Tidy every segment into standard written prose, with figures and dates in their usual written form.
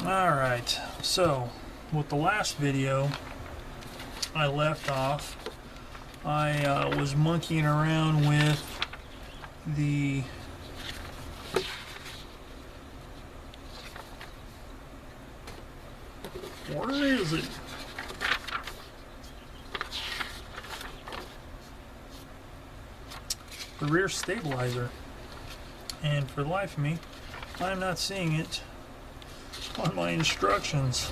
Alright, so with the last video I left off, I was monkeying around with the where is it? The rear stabilizer, and for the life of me I'm not seeing it on my instructions.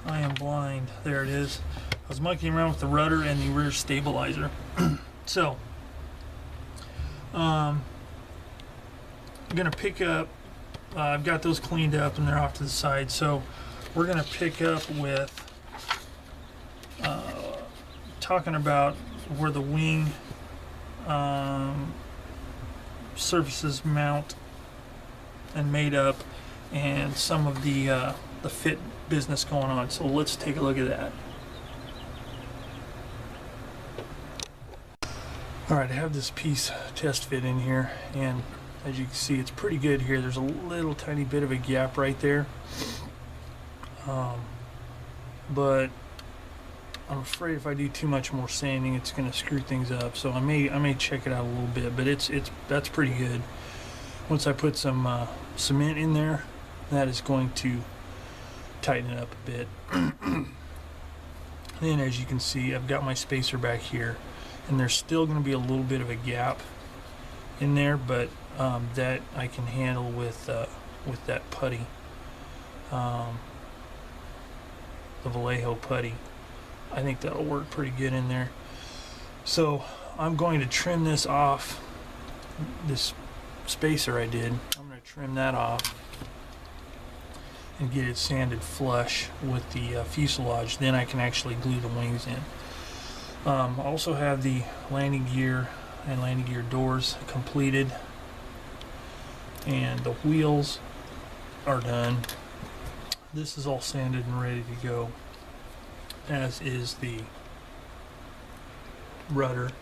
I am blind. There it is. I was monkeying around with the rudder and the rear stabilizer. So I'm gonna pick up, I've got those cleaned up and they're off to the side, so we're gonna pick up with talking about where the wing surfaces mount and made up, and some of the fit business going on. So let's take a look at that. Alright, I have this piece test fit in here, and as you can see it's pretty good here. There's a little tiny bit of a gap right there, but I'm afraid if I do too much more sanding it's going to screw things up, so I may check it out a little bit, but that's pretty good. Once I put some cement in there, that is going to tighten it up a bit. Then as you can see, I've got my spacer back here, and there's still going to be a little bit of a gap in there, but that I can handle with that putty, the Vallejo putty. I think that'll work pretty good in there. So I'm going to trim this off, this spacer I did. I'm going to trim that off and get it sanded flush with the fuselage. Then I can actually glue the wings in. I also have the landing gear and landing gear doors completed, and the wheels are done. This is all sanded and ready to go, as is the rudder.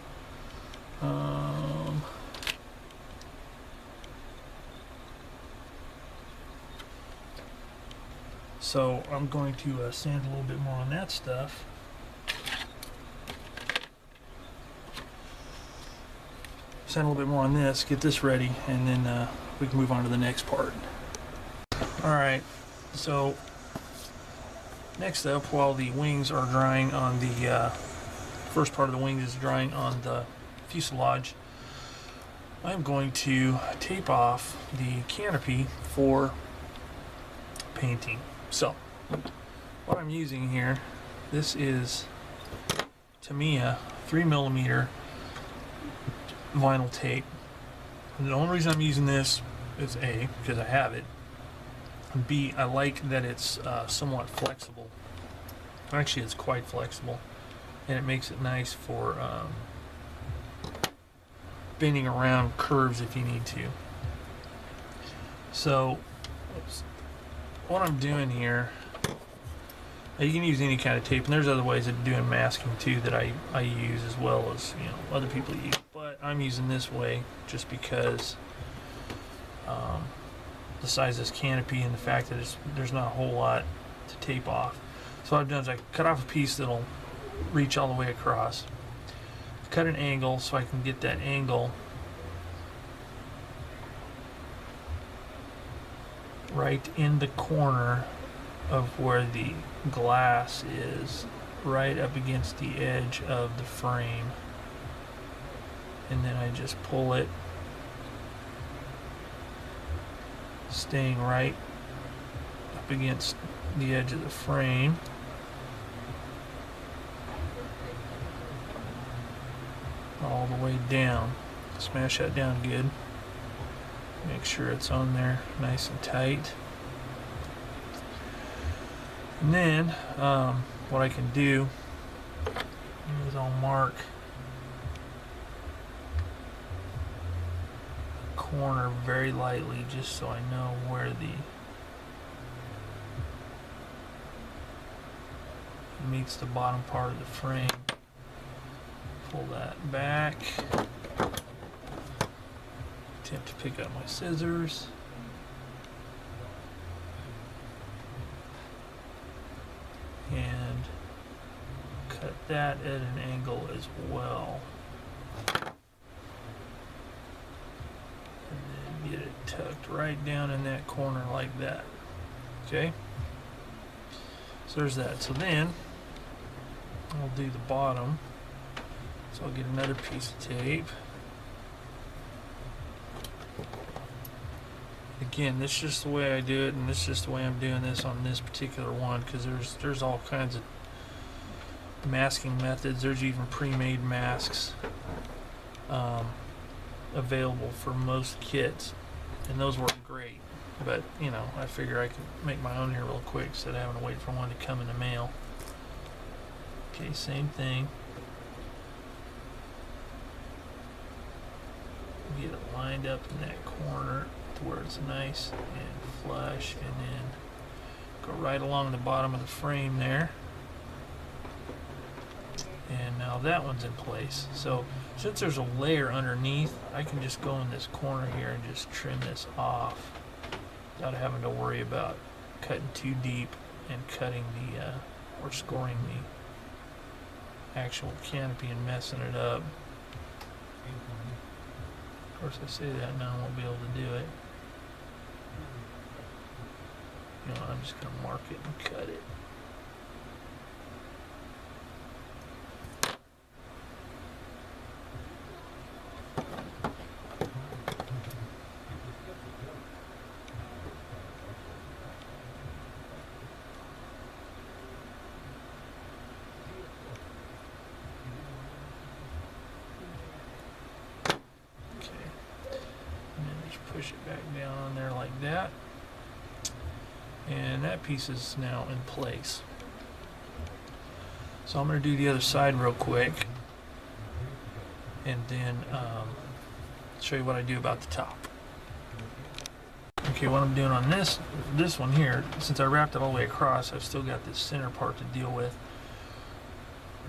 So I'm going to sand a little bit more on that stuff. Sand a little bit more on this, get this ready, and then we can move on to the next part. Alright, so next up, while the wings are drying on the first part of the wings is drying on the fuselage, I'm going to tape off the canopy for painting. So what I'm using here, this is Tamiya 3mm vinyl tape. And the only reason I'm using this is A, because I have it, and B, I like that it's somewhat flexible. Actually, it's quite flexible, and it makes it nice for bending around curves if you need to. So what I'm doing here, you can use any kind of tape, and there's other ways of doing masking too that I use, as well as other people use, but I'm using this way just because the size of this canopy and the fact that there's not a whole lot to tape off. So what I've done is I cut off a piece that'll reach all the way across, cut an angle so I can get that angle right in the corner of where the glass is, right up against the edge of the frame, and then I just pull it, staying right up against the edge of the frame, all the way down. Smash that down good. Make sure it's on there nice and tight. And then what I can do is I'll mark a corner very lightly, just so I know where it meets the bottom part of the frame. Pull that back. Attempt to pick up my scissors. that at an angle as well. And then get it tucked right down in that corner like that. Okay? So there's that. So then I'll do the bottom. So I'll get another piece of tape. Again, this is just the way I do it, and this is just the way I'm doing this on this particular one, because there's all kinds of masking methods. There's even pre-made masks available for most kits, and those work great. But you know, I figure I can make my own here real quick instead of having to wait for one to come in the mail. Okay, same thing. Get it lined up in that corner to where it's nice and flush, and then go right along the bottom of the frame there. And now that one's in place. So since there's a layer underneath, I can just go in this corner here and just trim this off without having to worry about cutting too deep and cutting the or scoring the actual canopy and messing it up. Of course, I say that now I won't be able to do it. You know, I'm just going to mark it and cut it. Push it back down on there like that, and that piece is now in place. So I'm going to do the other side real quick, and then show you what I do about the top. Okay, what I'm doing on this one here, since I wrapped it all the way across, I've still got this center part to deal with.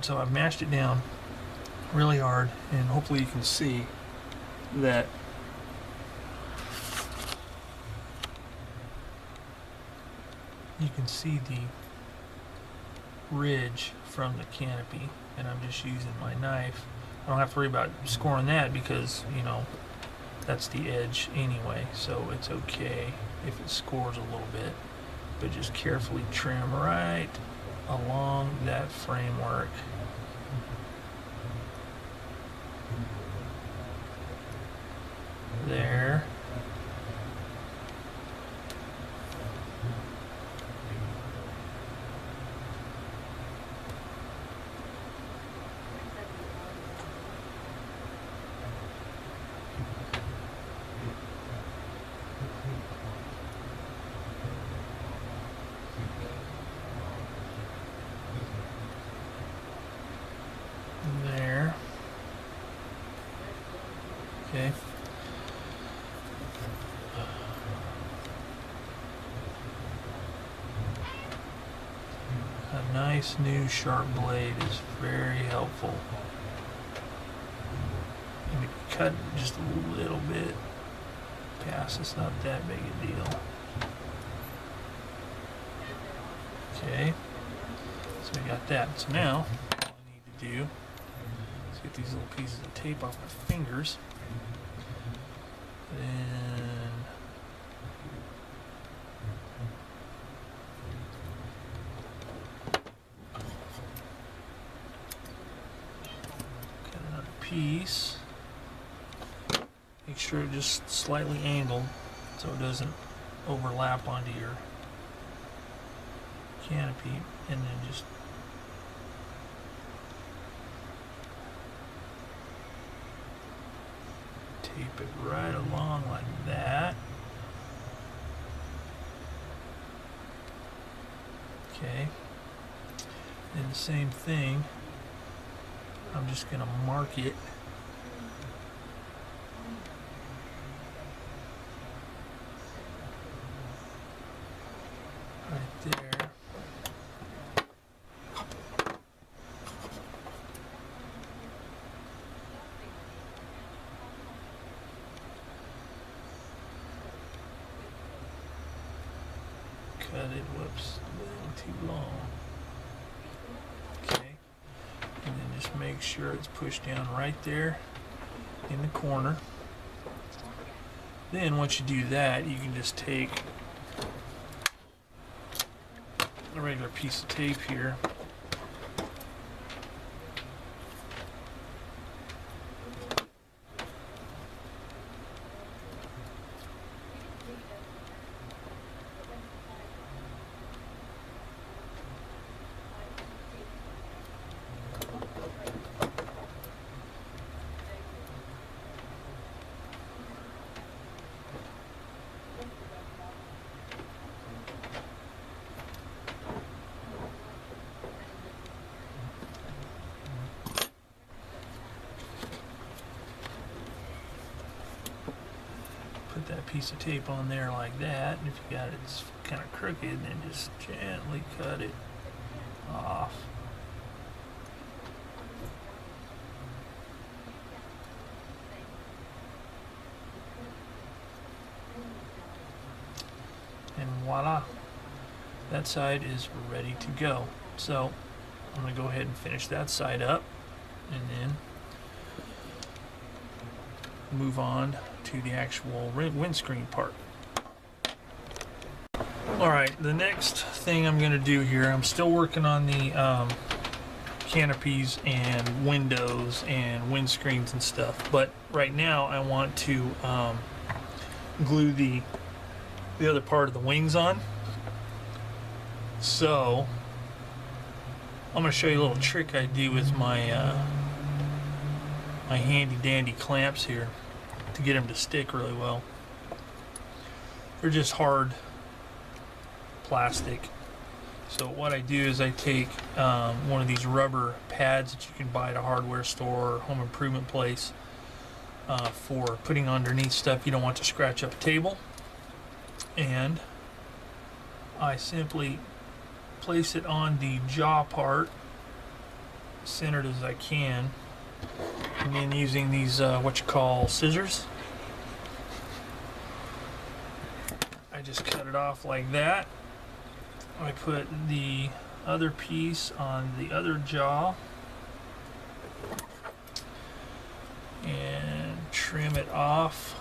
So I've mashed it down really hard, and hopefully you can see that you can see the ridge from the canopy, and I'm just using my knife. I don't have to worry about scoring that because, you know, that's the edge anyway, so it's okay if it scores a little bit, but just carefully trim right along that framework. There. There. Okay. A nice new sharp blade is very helpful. And to cut just a little bit past, it's not that big a deal. Okay. So we got that. So now all I need to do is get these little pieces of tape off my fingers. Then cut another piece. Make sure it just slightly angled so it doesn't overlap onto your canopy, and then just tape it right along like that. Okay. And the same thing, I'm just going to mark it right there. Cut it, whoops, a little too long. Okay, just make sure it's pushed down right there in the corner. Then once you do that, you can just take a regular piece of tape here, put that piece of tape on there like that, and if you got it's kind of crooked, then just gently cut it off. And voila, that side is ready to go. So I'm going to go ahead and finish that side up, and then move on to the actual windscreen part. Alright, the next thing I'm going to do here, I'm still working on the canopies and windows and windscreens and stuff, but right now I want to glue the other part of the wings on. So I'm going to show you a little trick I do with my my handy dandy clamps here to get them to stick really well. They're just hard plastic. So what I do is I take one of these rubber pads that you can buy at a hardware store or home improvement place for putting underneath stuff you don't want to scratch up a table, and I simply place it on the jaw part, centered as I can, and then using these what you call scissors, I just cut it off like that. I put the other piece on the other jaw and trim it off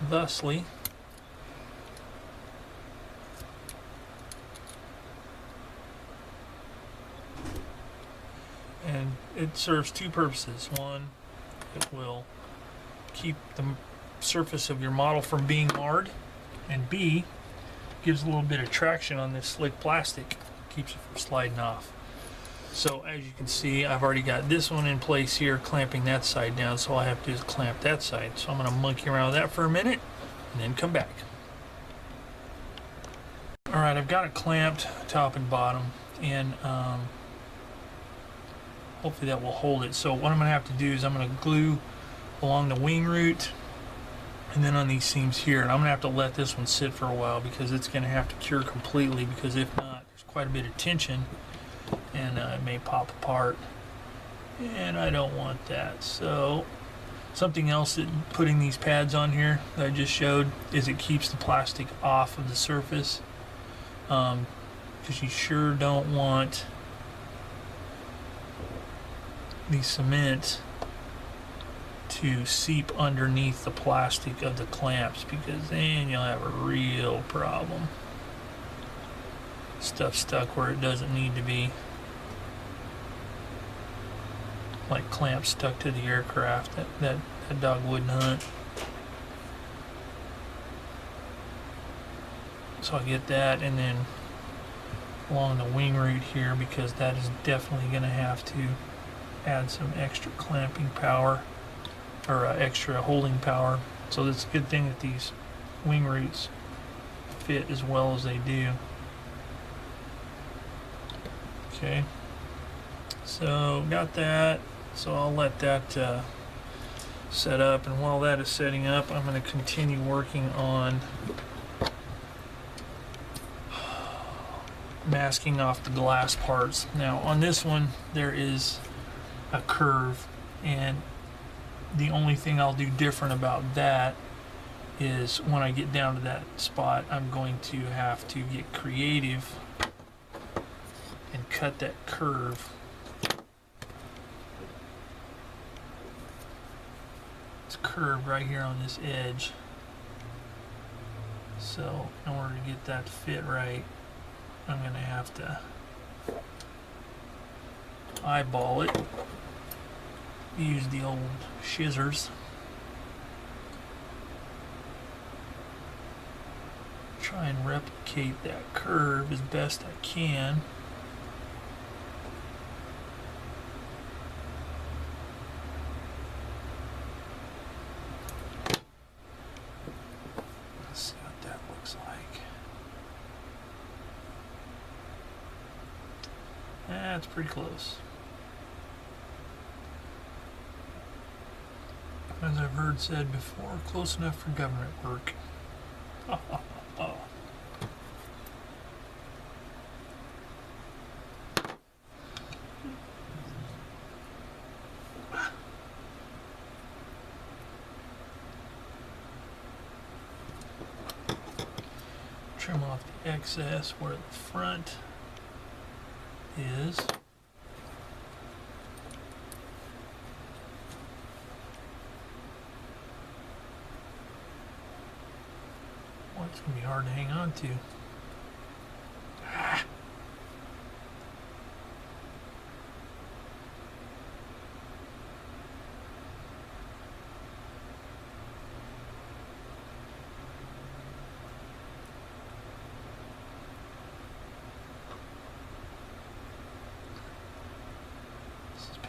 thusly. And it serves two purposes. One, it will keep the surface of your model from being marred, and B, gives a little bit of traction on this slick plastic, keeps it from sliding off. So as you can see, I've already got this one in place here, clamping that side down, so all I have to do is clamp that side. So I'm going to monkey around with that for a minute and then come back. Alright, I've got it clamped top and bottom, and hopefully that will hold it. So what I'm going to have to do is I'm going to glue along the wing root and then on these seams here, and I'm going to have to let this one sit for a while because it's going to have to cure completely, because if not, there's quite a bit of tension and it may pop apart, and I don't want that. So something else that putting these pads on here that I just showed is it keeps the plastic off of the surface, because you sure don't want the cement to seep underneath the plastic of the clamps, because then you'll have a real problem. Stuff stuck where it doesn't need to be, like clamps stuck to the aircraft that dog wouldn't hunt. So I get that, and then along the wing root here, because that is definitely going to have to add some extra clamping power, or extra holding power. So it's a good thing that these wing roots fit as well as they do. Okay, so got that, so I'll let that set up, and while that is setting up, I'm going to continue working on masking off the glass parts. Now on this one there is a curve, and the only thing I'll do different about that is when I get down to that spot, I'm going to have to get creative and cut that curve curve right here on this edge. So in order to get that to fit right, I'm going to have to eyeball it. Use the old scissors. Try and replicate that curve as best I can. Let's see what that looks like. That's pretty close. As I've heard said before, close enough for government work. Trim off the excess where the front is. Well, it's going to be hard to hang on to.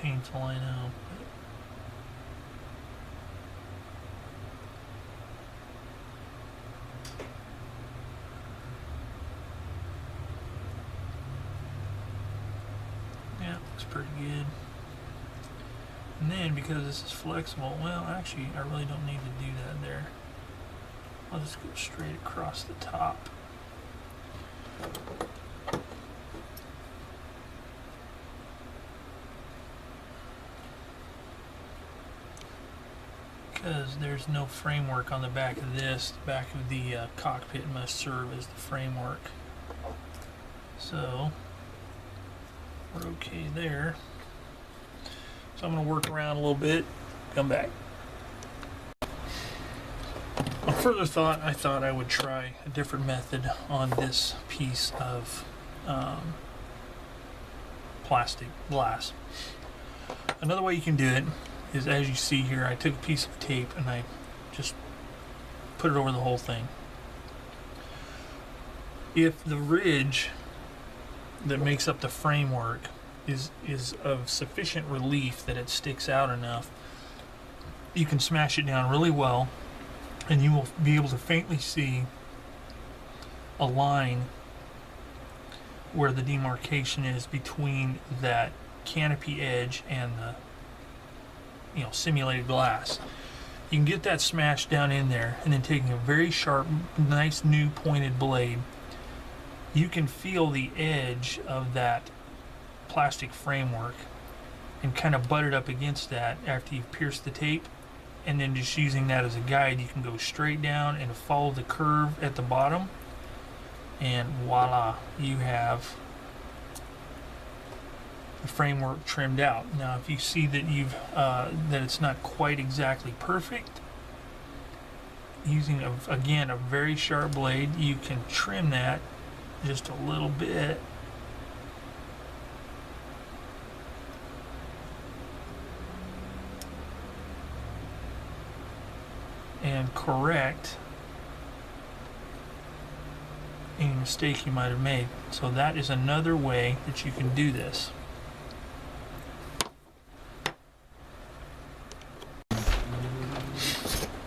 Painful, I know. Yeah, looks pretty good. And then because this is flexible, well, actually, I really don't need to do that there. I'll just go straight across the top. Because there's no framework on the back of this. The back of the cockpit must serve as the framework. So we're okay there. So I'm going to work around a little bit, come back. On further thought, I thought I would try a different method on this piece of plastic glass. Another way you can do it is, as you see here, I took a piece of tape and I just put it over the whole thing. If the ridge that makes up the framework is of sufficient relief that it sticks out enough, you can smash it down really well and you will be able to faintly see a line where the demarcation is between that canopy edge and the simulated glass. You can get that smashed down in there, and then taking a very sharp, nice new pointed blade, you can feel the edge of that plastic framework and kind of butt it up against that after you've pierced the tape, and then just using that as a guide, you can go straight down and follow the curve at the bottom, and voila, you have the framework trimmed out. Now if you see that that it's not quite exactly perfect, using again a very sharp blade, you can trim that just a little bit and correct any mistake you might have made. So that is another way that you can do this.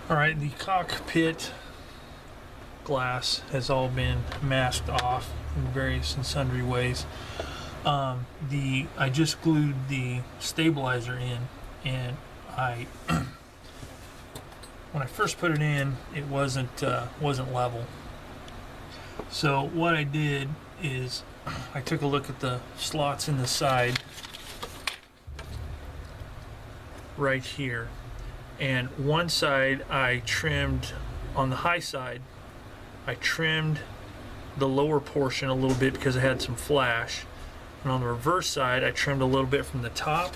Alright, the cockpit glass has all been masked off in various and sundry ways. I just glued the stabilizer in, and when I first put it in, it wasn't level. So what I did is I took a look at the slots in the side right here, and one side I trimmed on the high side. I trimmed the lower portion a little bit because it had some flash, and on the reverse side I trimmed a little bit from the top,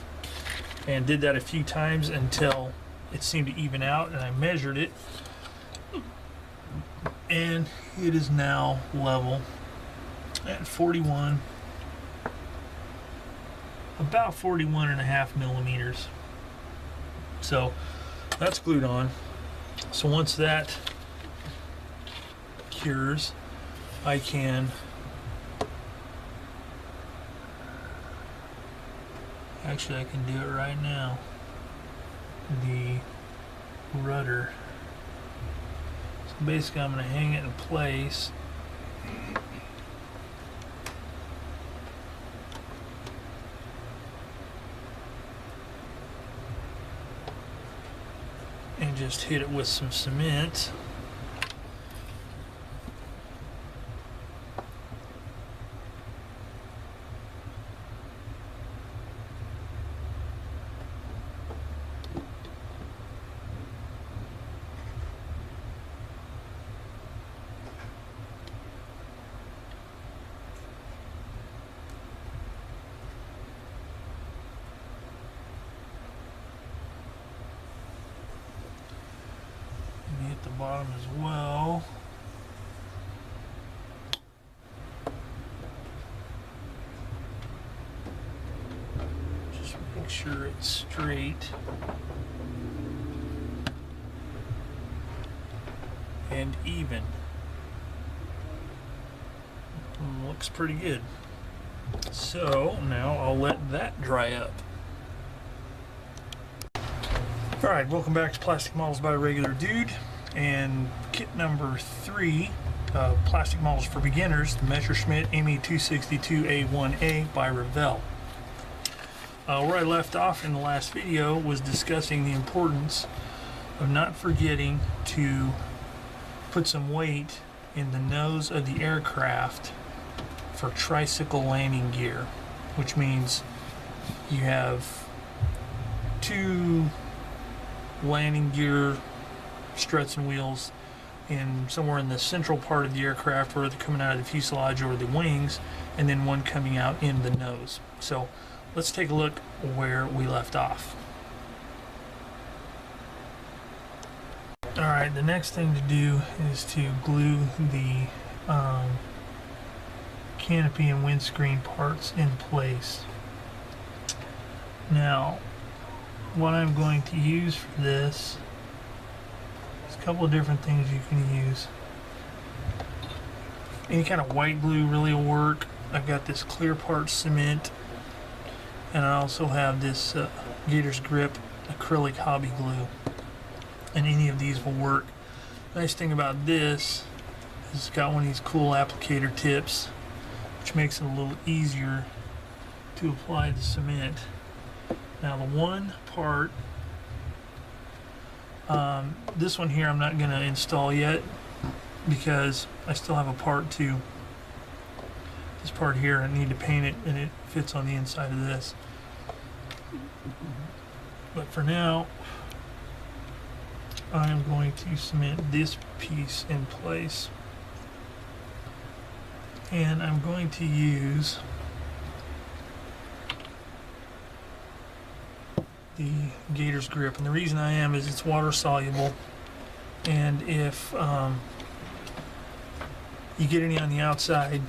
and did that a few times until it seemed to even out, and I measured it, and it is now level at 41, about 41.5 millimeters. So that's glued on. So once that cures, I can actually I can do it right now. The rudder. So basically I'm going to hang it in place. And just hit it with some cement. Hit the bottom as well. Just make sure it's straight and even. Looks pretty good. So now I'll let that dry up. Alright, welcome back to Plastic Models by Regular Dude, and kit number 3, Plastic Models for Beginners, the Messerschmitt ME 262A1A by Revell. Where I left off in the last video was discussing the importance of not forgetting to put some weight in the nose of the aircraft for tricycle landing gear, which means you have 2 landing gear struts and wheels somewhere in the central part of the aircraft, where they're coming out of the fuselage or the wings, and then one coming out in the nose. So let's take a look where we left off. Alright, the next thing to do is to glue the canopy and windscreen parts in place. Now, what I'm going to use for this is a couple of different things you can use. Any kind of white glue really will work. I've got this Clear Part cement, and I also have this Gator's Grip acrylic hobby glue, and any of these will work. Nice thing about this is it's got one of these cool applicator tips, which makes it a little easier to apply the cement. Now the one part, this one here I'm not going to install yet because I still have a part to this part here. I need to paint it, and it fits on the inside of this. But for now, I'm going to cement this piece in place, and I'm going to use the Gator's Grip, and the reason I am is it's water soluble, and if you get any on the outside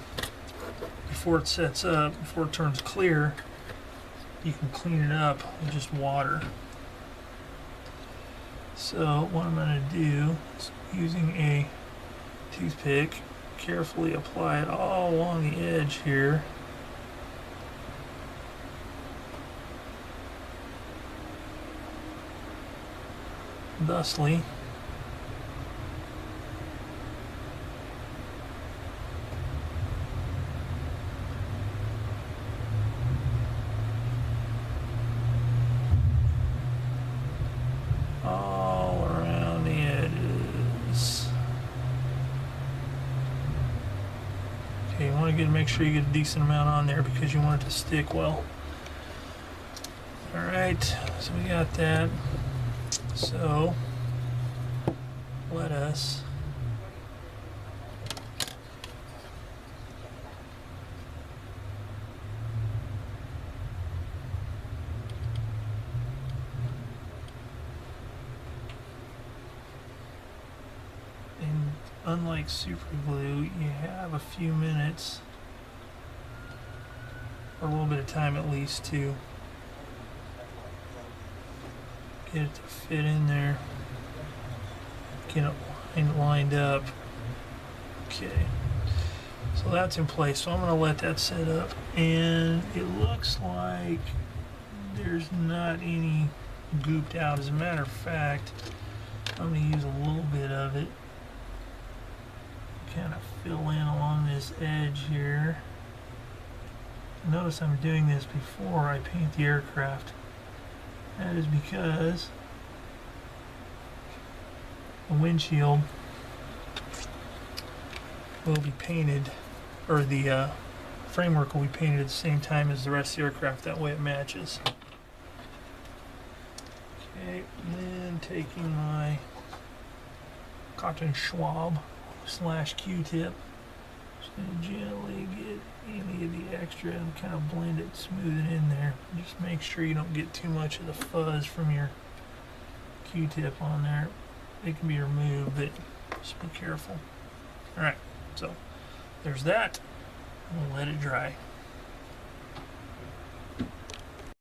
before it sets up, before it turns clear, you can clean it up with just water. So what I'm going to do is, using a toothpick, carefully apply it all along the edge here. Thusly, all around the edges. Okay, you want to make sure you get a decent amount on there because you want it to stick well. Alright, so we got that. So let us unlike super glue, you have a few minutes, or a little bit of time at least, to get it to fit in there, get it lined up. Okay, so that's in place, so I'm going to let that set up, and it looks like there's not any gooped out. As a matter of fact, I'm going to use a little bit of it, kind of fill in along this edge here. Notice I'm doing this before I paint the aircraft. That is because the windshield will be painted, or the framework will be painted at the same time as the rest of the aircraft. That way it matches. Okay, and then taking my cotton swab / Q-tip, just going to gently get any of the extra and kind of blend it, smooth it in there. Just make sure you don't get too much of the fuzz from your Q-tip on there. It can be removed, but just be careful. Alright, so there's that. We'll let it dry.